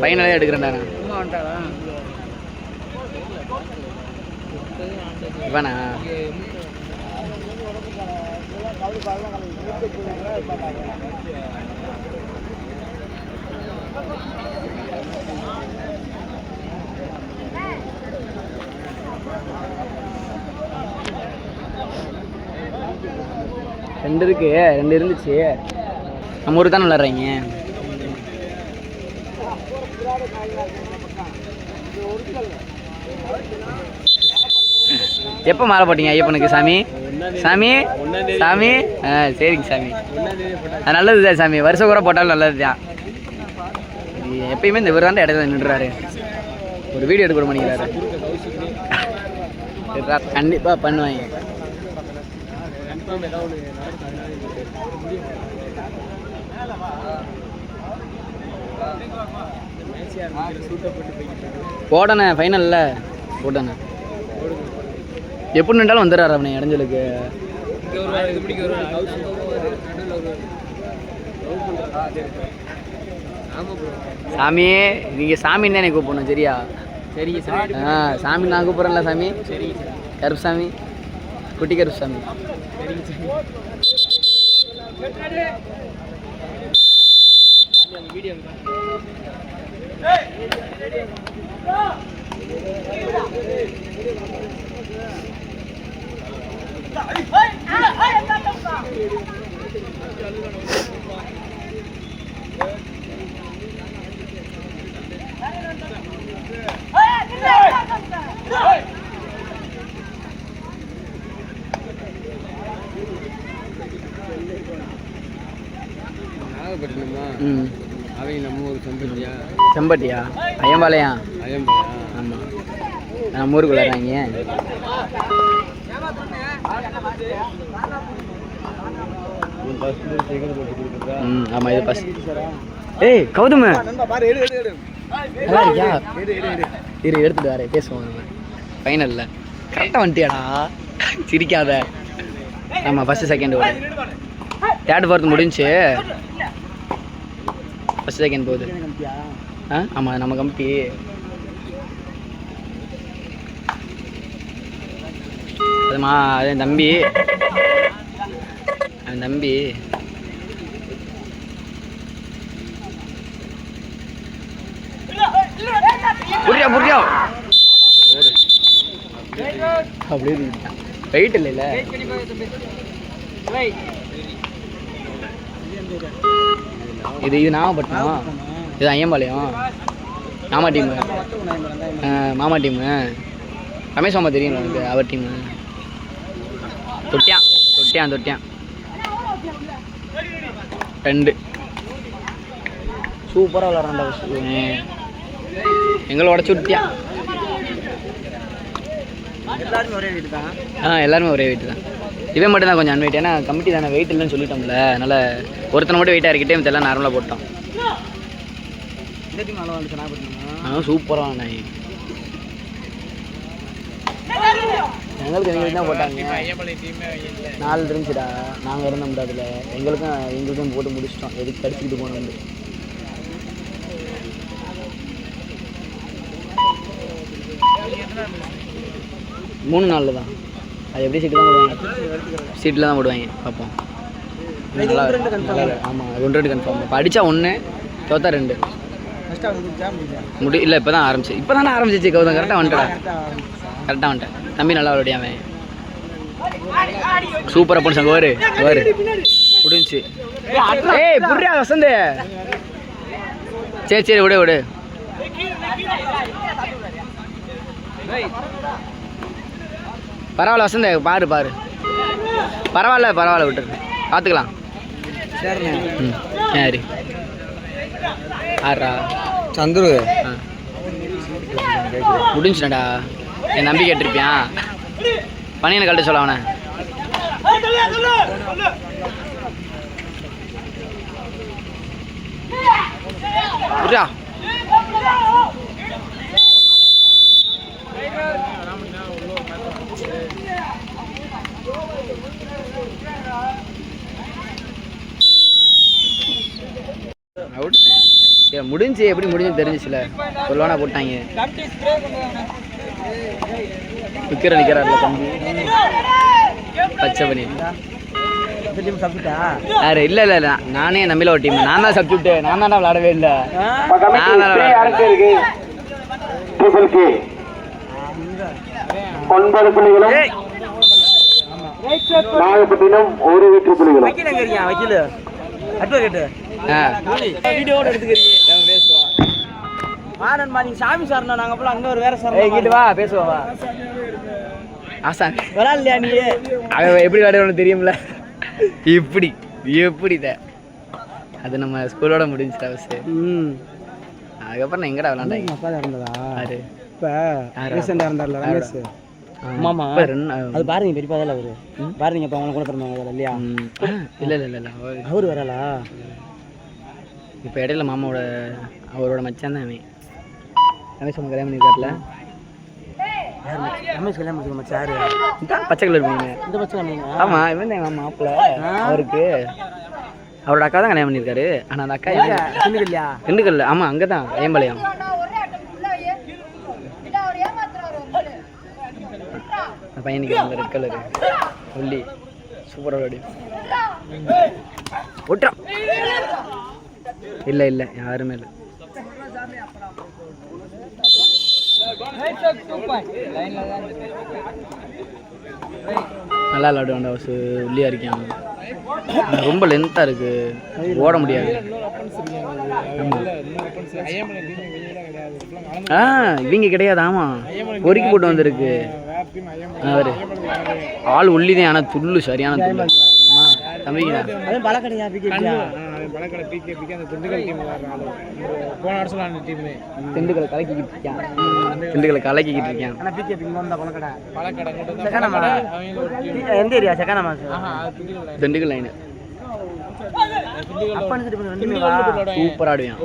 பையனாலே எடுக்கிறேன்டா இவனா ரெண்டு இருக்கு, ரெண்டு இருந்துச்சு. நம்ம ஊருக்கு தான் விளாட்றீங்க. எப்போ மாலை போட்டீங்க ஐயப்பனுக்கு சாமி? சாமி சாமி சரிங்க சாமி, அது நல்லது தான் சாமி. வருஷம் கூட போட்டாலும் நல்லது தான். எப்பயுமே இந்த இவர் தான் இடத்துல நின்றுறாரு. ஒரு வீடியோ எடுக்க பண்ணிக்கிறாரு. கண்டிப்பாக பண்ணுவாங்க. போடணே ஃபைனலில் போட்டண்ணே. எப்படி நின்றாலும் வந்துடுறாரு அவனை இடைஞ்சலுக்கு. சாமி நீங்கள் சாமின்னு தான் எனக்கு கூப்பிடணும் சரியா? சரிங்க சாமி. சாமி நான் கூப்பிட்றேன்ல சாமி. சரிங்க சாமி. கருப்பு சாமி, குட்டி கருப்பு சாமி. சரிங்க சாமி. வீடியோ அவங்க நம்ம ஊர் செம்பட்டியா? செம்பட்டியா? ஐயம்பாளையா? ஐயம்பாளையா ஆமாம். நம்ம ஊருக்குள்ள இருக்காங்க. ஆமாம் இது பஸ். ஏய் கௌதம் நல்லா இருக்கியா? இரு எடுத்துட்டு வரேன், பேசுவோம் நம்ம ஃபைனலில். கரெக்டாக வந்துட்டியாடா, சிரிக்காத. ஆமாம் ஃபஸ்ட்டு செகண்ட் ஓடு, தேர்ட் ஃபோர்த் முடிஞ்சு ஃபஸ்ட் செகண்ட் போகுது. ஆமாம் நம்ம கம்பி. அதுமா அது என் தம்பி, என் தம்பி. புரியா புரியா அப்படியே வெயிட் இல்லைல்ல. இது இது நாகப்பட்டினம், இது ஐயம்பாளையம். மாமா டீமு, மாமா டீமு. ரமேஷ் மாமா தெரியும் எனக்கு, அவர் டீமு. தொட்டியான் தொட்டியான் தொட்டியான் 2 சூப்பராக விளாட்றான்டா. எங்களை உடச்சி விட்டியான். எல்லாருமே ஒரே வெயிட் தான். எல்லாருமே ஒரே வெயிட் தான். இவன் மட்டும் தான் கொஞ்சம் அன்வெயிட், ஏன்னா கமிட்டி தானே வெயிட் இல்லைன்னு சொல்லிட்டோம்ல. அதனால் ஒருத்தனை மட்டும் வெயிட்டாக இருக்கிட்டே இதெல்லாம் நார்மலாக போட்டோம். சூப்பராக நாய் எங்களுக்கு எங்களுக்கு தான் போட்டாங்க. 4 இருந்துச்சுடா, நாங்கள் இருந்த முடியாதுல. எங்களுக்கும் போட்டு முடிச்சிட்டோம். எதுக்கு கடிச்சிக்கிட்டு போனோம் வந்து. மூணு நாளில் தான். அது எப்படி சீட்டு தான் போடுவாங்க, சீட்டில் தான் போடுவாங்க. பார்ப்போம். ஆமாம் 1-2 கன்ஃபார்ம். இப்போ அடித்தா 1, தோத்தா 2 இல்லை. இப்போ தான் ஆரம்பிச்சு, இப்போ தானே ஆரம்பிச்சிச்சு. கௌதம் கரெக்டாக வந்துட்டா, கரெக்டாக வந்துட்டேன். தம்பி நல்லா விளையாடியாவன். சூப்பராக போன கோரு கோரு முடிஞ்சு. ஏய் புரியா வசந்த், சரி சரி விடு விடு. பரவாயில்ல வசந்த், பாரு பாரு. பரவாயில்ல பரவாயில்ல விட்டுரு, பார்த்துக்கலாம். ம் சரி. ஆறா சந்துரு முடிஞ்சுடா. என் நம்பி கேட்டிருப்பியான். பணியனை கழட்ட சொல்ல அவனை. புரியா அவுட். முடிஞ்சு எப்படி முடிஞ்சு தெரிஞ்சிச்சுல சொல்லவானா போட்டாங்க விற்கிற நிற்கிறாருல தம்பி பச்சை பண்ணி யாரு இல்ல இல்ல நானே நம்பில ஒரு டீம் நான் தான் சப்ஸ்டியூட் நான் தான் விளையாடவே இல்லை நாகப்பட்டினம் ஒரு வெற்றி புலிகளும் வீடியோட எடுத்துக்கிறீங்க பேசுவோம் சாமி சார் நாங்க போல அங்க ஒரு வேற சார் வா பேசுவோம் வா ஆசான் விளையாடலையா நீ எப்படி விளையாடுறோன்னு தெரியும்ல இப்படி எப்படித அது நம்ம ஸ்கூலோட முடிஞ்சிட்டா பஸ் அதுக்கப்புறம் எங்கடா விளையாண்டாங்க அப்பா இருந்ததா யாரு இப்போ ரீசெண்டாக இருந்தார்ல ரமேஷ் ஆமாம்மா அது பாருங்க பெரியப்பா அதில் அவரு பாருங்க இப்போ அவங்கள கூட பிறந்தவங்க இல்லையா இல்லை இல்லை இல்லை அவரு வரலா இப்போ இடையில மாமாவோட அவரோட மச்சான் தான் அவன் ரமேஷ் அவங்க கல்யாணம் பண்ணியிருக்காருல ரமேஷ் கல்யாணம் பண்ணிருக்க மச்சான் யாரு பச்சை கலர் பண்ணீங்க இந்த பச்சை கலர் ஆமாம் இவன் தான் எங்கள் மாப்பிள்ள அவருக்கு அவரோட அக்கா தான் கல்யாணம் பண்ணியிருக்காரு ஆனால் அந்த அக்கா திண்டுக்கல்லையா திண்டுக்கல்ல ஆமாம் அங்கே தான் ஐயம்பாளையம் பையனுக்கு அந்த ரெட் கலரு ஒல்லி சூப்பராக விளையாடி ஓட்டுறான் இல்லை இல்லை யாருமே இல்லை நல்லா விளையாடுவான்டா உள்ளியாக இருக்கான் ரொம்ப லென்த்தாக இருக்குது ஓட முடியாது இவங்க கிடையாது ஆமாம் பொறுக்கி போட்டு வந்திருக்கு அவர் ஆள் உள்ளிதான் ஆனால் துள்ளு சரியான துள்ளு தம்பிங்களா திண்டுக்கலை கலக்கிக்கிட்டு இருக்கான் திண்டுக்கலை கலக்கிக்கிட்டு இருக்கான் எந்த ஏரியா திண்டுக்கல் லைனு சூப்பர் ஆடுவான்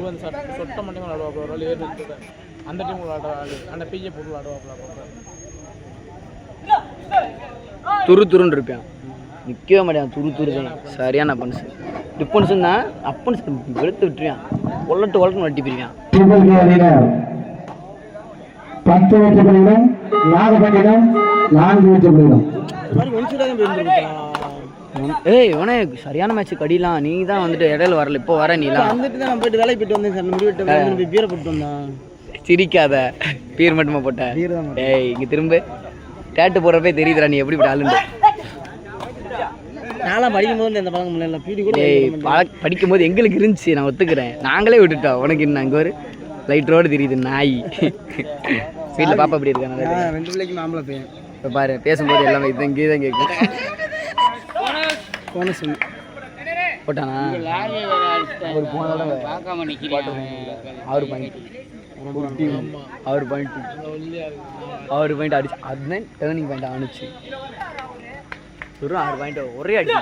அந்த டீம் அந்த பிஜே போட்டு துரு துருன்னு இருப்பான் நிற்கவே மாட்டான் துரு துரு தான் சரியான அப்பன்ஸ் டிப்பன்ஸு தான் அப்பன்ஸ் வெளுத்து விட்டுருவான் ஒல்லட்டு வட்டி போயிருவான் 10 வெற்றி புலிகளும் நாகப்பட்டினம் 4 வெற்றி புலிகளும் ஏய் உனே சரியான மேட்ச் கடிலாம் நீ தான் வந்துட்டு இடையில வரல இப்போ வர நீலாம் வந்துட்டு தான் நான் போயிட்டு வேலைக்கு போயிட்டு வந்தேன் சார் முடிவிட்டு பீரை போட்டு வந்தான் சிரிக்காத பீர் மட்டுமா போட்டேன் ஏய் இங்கே திரும்ப டேட்டு போடுறப்பே தெரியுதுடா நீ எப்படி இப்படி ஆளுண்டு நான்லாம் படிக்கும்போது இந்த பழக்கம் இல்லை பீடி கூட படிக்கும்போது எங்களுக்கு இருந்துச்சு நான் ஒத்துக்கிறேன் நாங்களே விட்டுட்டோம் உனக்கு இன்னும் அங்கே ஒரு லைட் ரோடு தெரியுது நாய் வீட்டில் பாப்பா அப்படி இருக்காங்க 2 பிள்ளைக்கு மாம்பழம் பையன் இப்போ பாரு பேசும்போது எல்லாமே இது இங்கே தான் கேட்கும் போன சொல்லி போட்டானா ஒரு போன தடவை அவர் பாயிண்ட் அடிச்சு அதுதான் டேர்னிங் பாயிண்ட் அனுச்சு வெறும் 6 பாயிண்ட் ஒரே அடி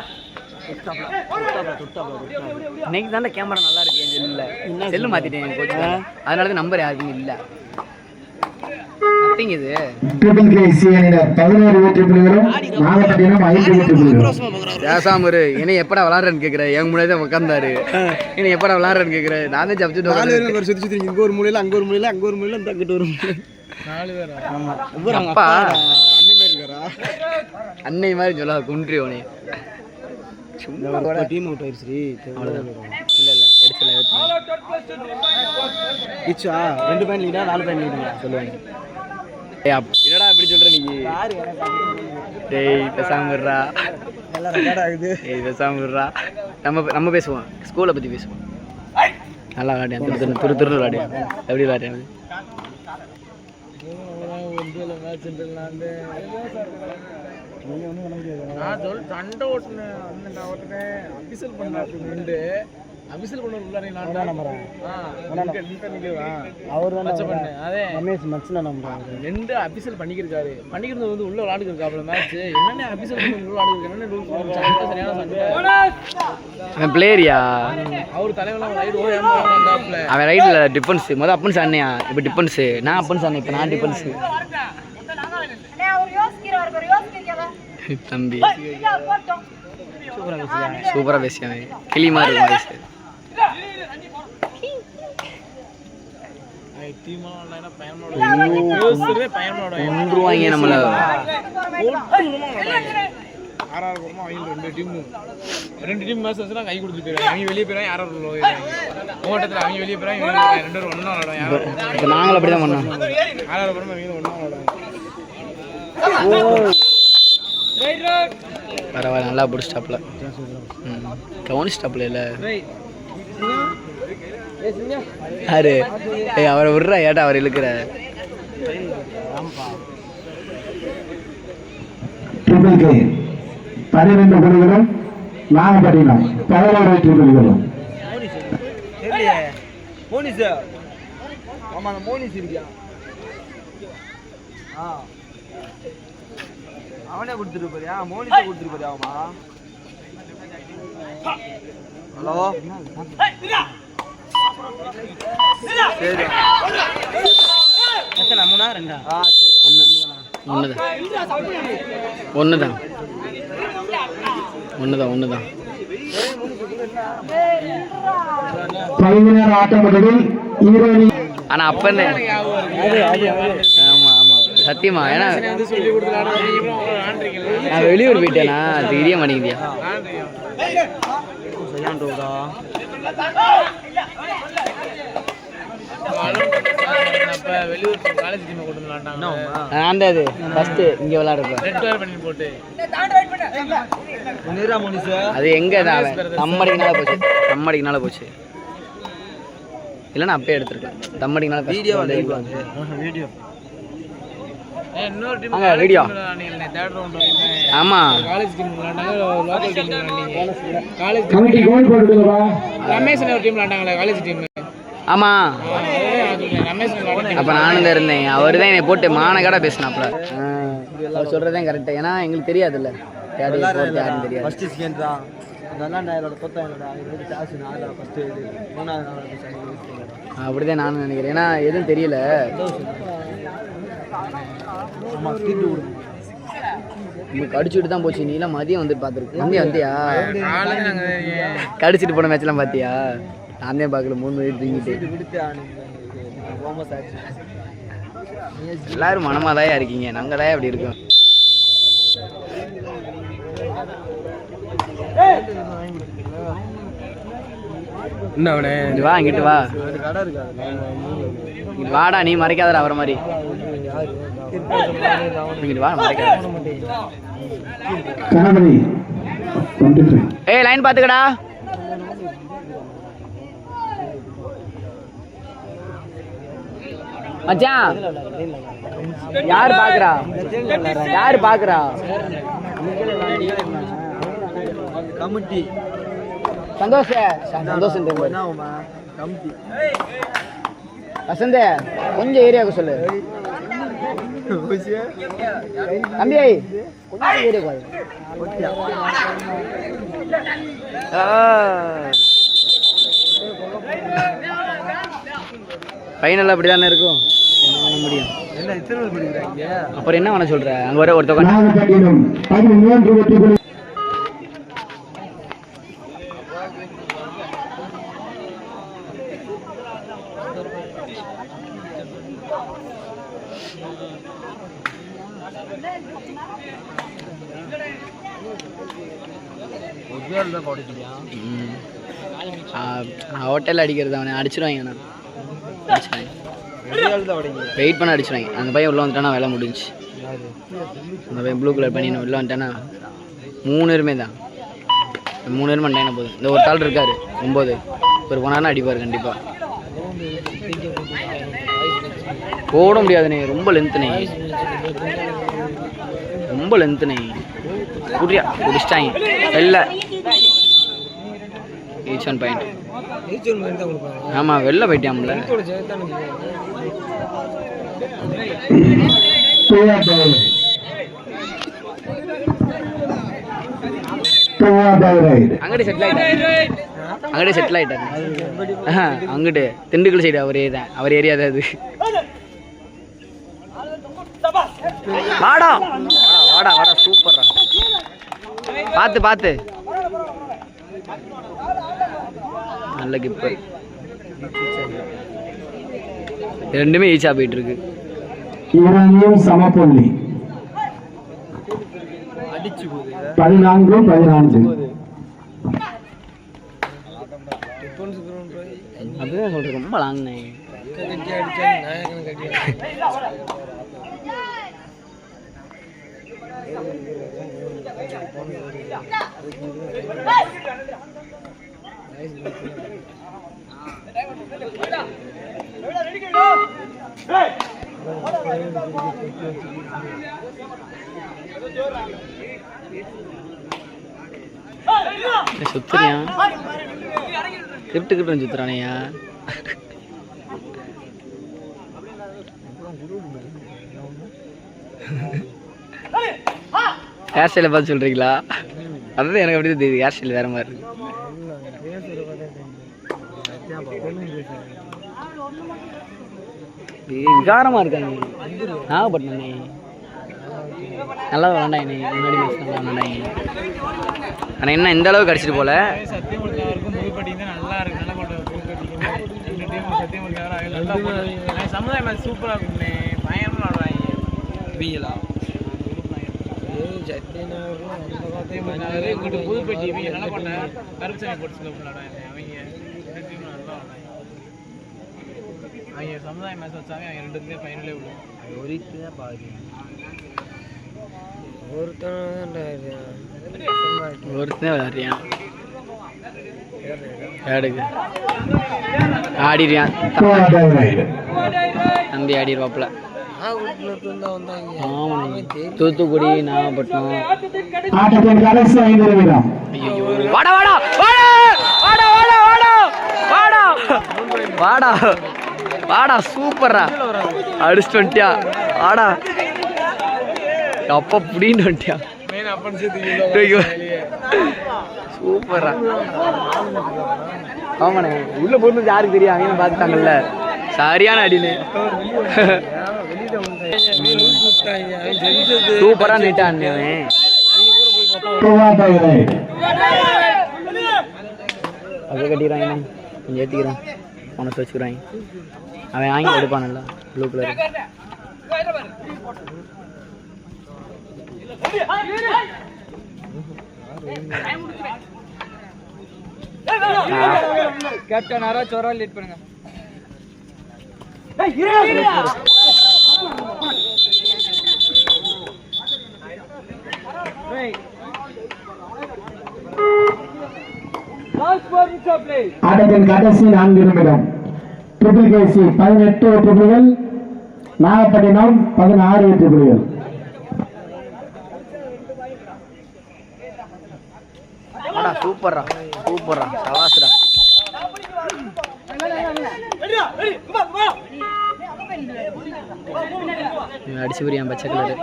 இன்னைக்கு தானே கேமரா நல்லா இருக்கு என் செல்லில் செல்லு மாற்றிட்டேன் என் கோச்சு அதனால தான் நம்பர் யாருக்கும் இல்லை இது பேசாமரு என்ன எப்படா விளாடுறேன்னு கேட்குறேன் என் முன்னாடி தான் உட்காந்தாரு என்ன எப்படா விளாடுறேன்னு கேட்குறேன் நான் தான் ஜப்ஜெக்ட் சுற்றி சுற்றி இங்கே ஒரு மூலையில் அங்கே ஒரு மூலையில் அங்கே ஒரு மூலையில் இந்த அங்கிட்டு ஒரு மூலையில் 4 பேர் ஆமாம் அப்பா அன்னை மாதிரி சொல்ல குன்றி உனே டீம் அவுட் ஆயிடுச்சு அவ்வளோதான் இல்லை இல்லை எடுத்துல 2 பாயிண்ட் லீடா 4 பாயிண்ட் லீடுங்க சொல்லுவாங்க என்னடா இப்படி சொல்ற நீ டேய் பேசாமறா நல்லா ரெக்கார்ட் ஆகுது ஏய் பேசாமறா நம்ம பேசுவோம் ஸ்கூலை பற்றி பேசுவோம் நல்லா விளையாடியான் துரு விளையாடியான் எப்படி விளையாடியான் சண்டை ஓட்டுனேன் அபிசல் பண்ணு அபிசல் பண்ண அவர் அதே ரமேஷ் மச்சனா நம்புறாங்க 2 அபிசல் பண்ணிக்கிருக்காரு பண்ணிக்கிறது வந்து உள்ள விளையாடுக்காப்ல மேட்ச் என்னென்ன அபிசல் பண்ணி உள்ள விளையாடுறது என்னென்ன ரூல்ஸ் சரியான சண்டை பிளேயரியா அவர் தலைவலாம் ரைட் ஓடுறாப்ல அவன் ரைட்ல டிஃபென்ஸ் முத அப்பன்ஸ் அண்ணையா இப்போ டிஃபென்ஸ் நான் அப்பன்ஸ் அண்ணே இப்போ நான் டிஃபென்ஸ் அண்ணே அவர் யோசிக்கிறார் தம்பி சூப்பரா பேசியா கிளி மாதிரி இருக்கு கொன்றுவாங்க நம்மள. ரெண்டு டீம் மேட்ச் வச்சுனா கை கொடுத்துட்டு போயிடுவாங்க. அவங்க வெளியே போயிடுவாங்க, யாரும் ஓட்டத்தில் அவங்க வெளியே போயிடுவாங்க, ரெண்டு பேரும் ஒன்றா விளாடுவாங்க. இப்போ நாங்களும் அப்படி தான் பண்ணோம். யாராவது போகிறோம் அவங்க ஒன்றா விளாடுவாங்க. பரவாயில்ல, நல்லா பிடிச்சிட்டாப்புல. கவனிச்சிட்டாப்புல இல்லை யாரு? அவரை விடுறா, ஏட்டா அவர் இழுக்கிற. ட்ரிபிள் கே 12 புள்ளிகளும் நாகப்பட்டினம் 11 புள்ளிகளும். அவனே கொடுத்துட்டு போறியா? மோனிஸை கொடுத்துட்டு போறியா? ஆமா. ஹலோ, சரி. எத்தனை? 3 2? ஒன்றுதான். ஆட்டம் முடிவில் ஈரோடு. ஆனா அப்ப ஆமா ஆமா சத்தியமா, ஏன்னா நான் வெளியூர் போயிட்டேனா, தெரிய மாட்டேங்குதியா. நான் அது ஃபர்ஸ்ட் இங்க விளையாடுறேன். அது எங்க தம்மடிக்குனால போச்சு. இல்லைன்னா அப்பயே எடுத்துருக்கேன். தம்மடிக்குனால வீடியோ. ஆமா, ஆமா. அப்ப நானும் தான் இருந்தேன். அவரு தான் என்னை போட்டு மானகடா பேசினாப்ல. அவர் சொல்றதே கரெக்ட். ஏன்னா எங்களுக்கு தெரியாதுல்ல, யாரும் தெரியாது. அப்படிதான் நானும் நினைக்கிறேன். ஏன்னா எதுவும் தெரியல. கடிச்சுட்டு தான் போச்சு. நீலாம் மதியம் வந்து பார்த்துருக்கு. வந்தியா? கடிச்சிட்டு போன மேட்ச்லாம் பார்த்தியா? நான் தான் பார்க்கல. 3 மணி தூங்கிட்டு. எல்லாரும் மனமாதாயா இருக்கீங்க, நாங்கள் தான் அப்படி இருக்கோம். வா, இங்கிட்டு வா. வாடா, நீ மறைக்காதடா அவரை மாதிரி. இங்கிட்டு வா, மறைக்காத. ஏய், லைன் பாத்துக்கடா. மச்சான், யார் பாக்குறா? கமிட்டி சந்தோஷம் வசந்தே, கொஞ்சம் ஏரியாவுக்கு சொல்லு தம்பி. கொஞ்சம் ஏரியாவுக்கு ஃபைனல் அப்படி தானே இருக்கும். என்ன பண்ண முடியும்? அப்புறம் என்ன பண்ண சொல்ற? அங்க வர ஒருத்தவங்க ஹோட்டலில் அடிக்கிறது. அவனை அடிச்சிடுவாங்க. வெயிட் பண்ண அடிச்சிடுவாங்க. அந்த பையன் உள்ளே வந்துட்டானா வேலை முடிஞ்சு. அந்த பையன் ப்ளூ கலர் பண்ணி உள்ளே வந்துட்டானா 3 பேருமே தான். 3 பேரும் பண்ணிட்டாங்க போதும். இந்த ஒரு தாள் இருக்காரு 9 ஒரு போனாலும் அடிப்பார் கண்டிப்பாக. போட முடியாதுண்ணே, ரொம்ப லென்த்துண்ணே, ரொம்ப லென்த்துண்ணே. குடியா குடிச்சிட்டாங்க. வெளில ஈச் 1 பாயிண்ட். ஆமாம், வெளில போயிட்டாம்ல. அங்கடி செட்டில் ஆயிட்டாரு. அங்கிட்டு திண்டுக்கல் சைடு அவர் ஏரியா தான் அது. வாடா வாடா வாடா, சூப்பர்ரா. பார்த்து நல்ல கிப்பர். ரெண்டுமே ஈஸியாக போயிட்டு இருக்கு. இரண்டையும் சமப்புள்ளி 14-14. அதுதான் சொல்றேன், ரொம்ப லாங்ண்ணே. சுத்துறியா கிட்டு சுத்துறானையா? ஹேர் ஸ்டைலை பார்த்து சொல்றீங்களா? அதுதான் எனக்கு அப்படி தெரியுது, ஹேர் ஸ்டைல் வேற மாதிரி இருக்கு. விகாரமா இருக்காங்க. நாகப்பட்டினே நல்லா விளாண்டாங்க, முன்னாடி மேட்ச் நல்லா விளாண்டாங்க. ஆனால் என்ன இந்த அளவுக்கு அடிச்சிட்டு போல. சமுதாய மேட்ச் சூப்பராக இருக்குண்ணே, பயங்கரமாக விளாடுவாங்க. புதுப்பட்டி இவங்க நல்லா பண்ண கருப்புசாமி போட்டு விளாடுவாங்க. அவங்க சமுதாய மேட்ச் வச்சாங்க, அவங்க ரெண்டுத்துலேயே ஃபைனலே விடும். ஒருத்தன் விளையாடுறியான், ஆடிடுறான் தம்பி, ஆடிடுவாப்புல. தூத்துக்குடி, நாகப்பட்டினம். வாடா வாடா வாடா வாடா வாடா வாடா வாடா வாடா, சூப்பரா அடிச்சுட்டு வந்துட்டியா? வாடா அப்பா புடின்னு வந்துட்டியா? சூப்பரா. ஆமாண்ணே, உள்ள போட்டு யாருக்கு தெரியும், அவங்க பார்த்துட்டாங்கல்ல. சரியான அடினு, சூப்பரா நீட்டா அண்ணன். அதை கட்டிக்கிறாங்க, கொஞ்சம் ஏற்றிக்கிறான், உனக்கு வச்சுக்கிறாங்க. அவன் வாங்கி எடுப்பானல்ல ப்ளூ கலர். கேப்டன் யாராவது சோரா லீட் பண்ணுங்க. ஆட்டத்தின் கடைசி 4 நிமிடம். ட்ரிபிள் கேசி 18 வெற்றி புள்ளிகள், நாகப்பட்டினம் 16 வெற்றி புள்ளிகள். சூப்பரா சூப்பரா, சவாசுடா. அடிச்சு புரியான் பச்சை கலரு.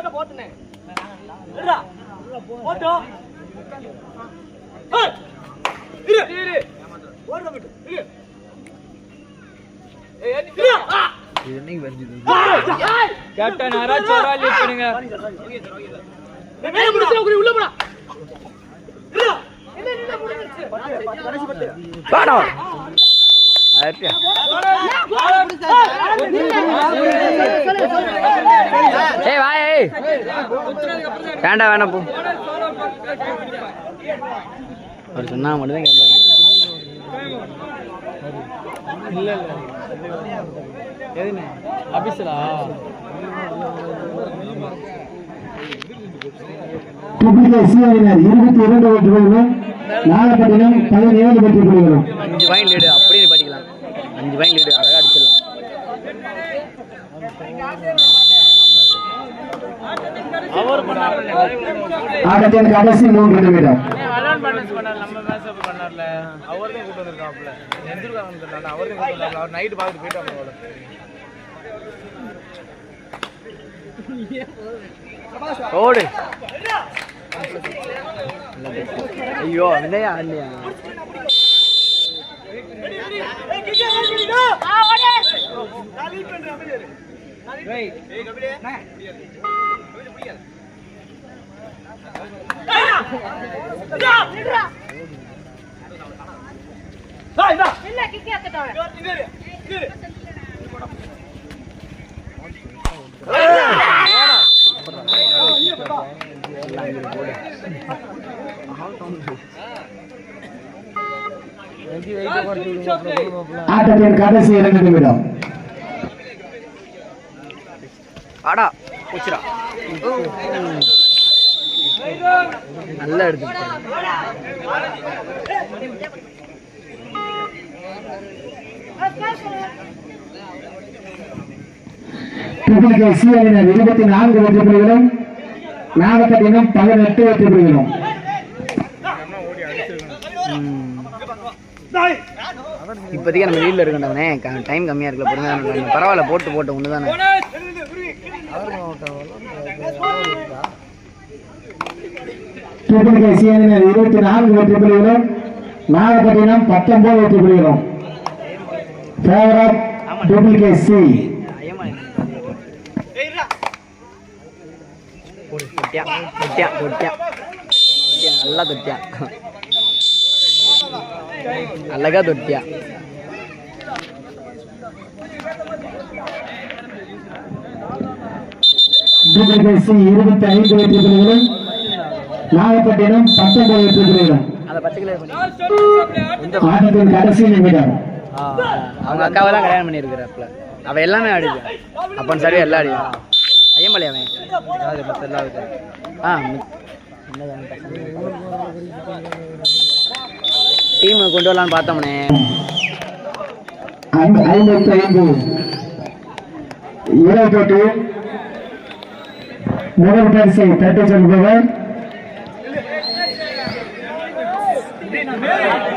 கேப்டன் யாராவது சோரா லீட் பண்ணுங்க. வாடா ஏய் வா, ஏய் வேண்டாம் வேண்டாம் போ. அவர் சொன்னா மட்டும்தான் கேட்பாங்க. இல்லை எதுண்ணே அபிஷலா? ட்ரிபிள் கேசி 22 வெற்றி புள்ளிகள், நாகப்பட்டினம் 17 வெற்றி புள்ளிகள். 5 பாயிண்ட் லீடு, அப்படியே படிக்கலாம். 5 பாயிண்ட் லீடு, அழகா அடிச்சிடலாம். ஆட்டத்தின் கடைசி 3 நிமிடம். நம்ம மேட்ச் பண்ணார்ல, அவர்தான் கூட்டு வந்திருக்காப்ல. எந்திருக்காங்க, அவர்தான் கூட்டு வந்தாப்ல. அவர் நைட்டு பார்த்துட்டு போயிட்டு அவங்களோட ஓடு. ஐயோ இல்லையா இல்லையா, ஆட்டத்தின் கடைசி 2 நிமிடம். ஆடா போச்சுடா. நல்லா எடுத்து ட்ரிபிள் கே சி அணியினர் 24 வெற்றி புள்ளிகளும் நாகப்பட்டினம் 18 வெற்றி புள்ளிகளும். இப்போதைக்கு நம்ம லீட்ல இருக்கோம்னே, டைம் கம்மியா இருக்குல்ல, பொறுமையாக பரவாயில்ல, போட்டு ஒன்று தானே. ட்ரிபிள் கே சி அணியினர் 24 வெற்றி புள்ளிகளும் நாகப்பட்டினம் 19 வெற்றி புள்ளிகளும். Favour of triple K C. நல்லா தொட்டியா, அழகா தொட்டியா. ட்ரிபிள் கே சி 25 வெற்றி புள்ளிகளும் நாகப்பட்டினம் 19 வெற்றி புள்ளிகளும். ஆட்டத்தின் கடைசி நிமிடம். அவங்க அக்காவை தான் கல்யாணம் பண்ணியிருக்கிறாப்புல. அவ எல்லாமே ஆடிது, அப்பன் சரியா எல்லாம் ஆடிதான். ஐயம்பாளி அவன் டீம் கொண்டு வரலான்னு பார்த்தோம்னே. 55 இருபத்தெட்டு முதல் பரிசை தட்டி செல்பவர்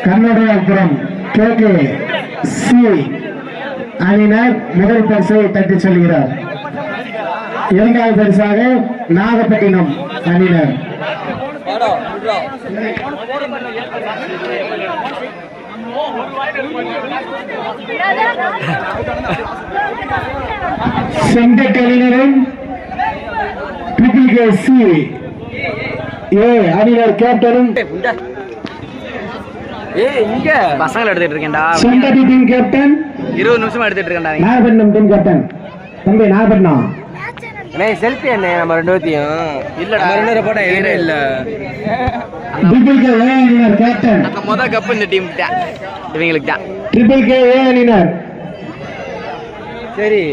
கர்நாடகாபுரம் கே சி அணியினர் முதல் பரிசை தட்டி செல்கிறார். இரண்டாவது பரிசாக நாகப்பட்டினம் அணியினர். செங்கட் அணியினரும் ட்ரிபிள் கே சி ஏ அணியினர் கேப்டனும் இங்க பசங்களை எடுத்துட்டு இருக்கேன்டா. செங்கட் டீம் கேப்டன் 20 நிமிஷமா எடுத்துட்டு இருக்கேன்டா. நாகப்பட்டினம் டீம் கேப்டன் தம்பி நாகப்பட்டினம். செல்ஃபி என்ன நம்ம 2 பேத்தையும் இல்லடா, 2 போட்டா எதிரே இல்ல. ட்ரிபிள் கே ஏ அணியினர் கேப்டன். அந்த முத கப் இந்த டீம் தான், இவங்களுக்கு தான். ட்ரிபிள் கே ஏ அணியினர். சரி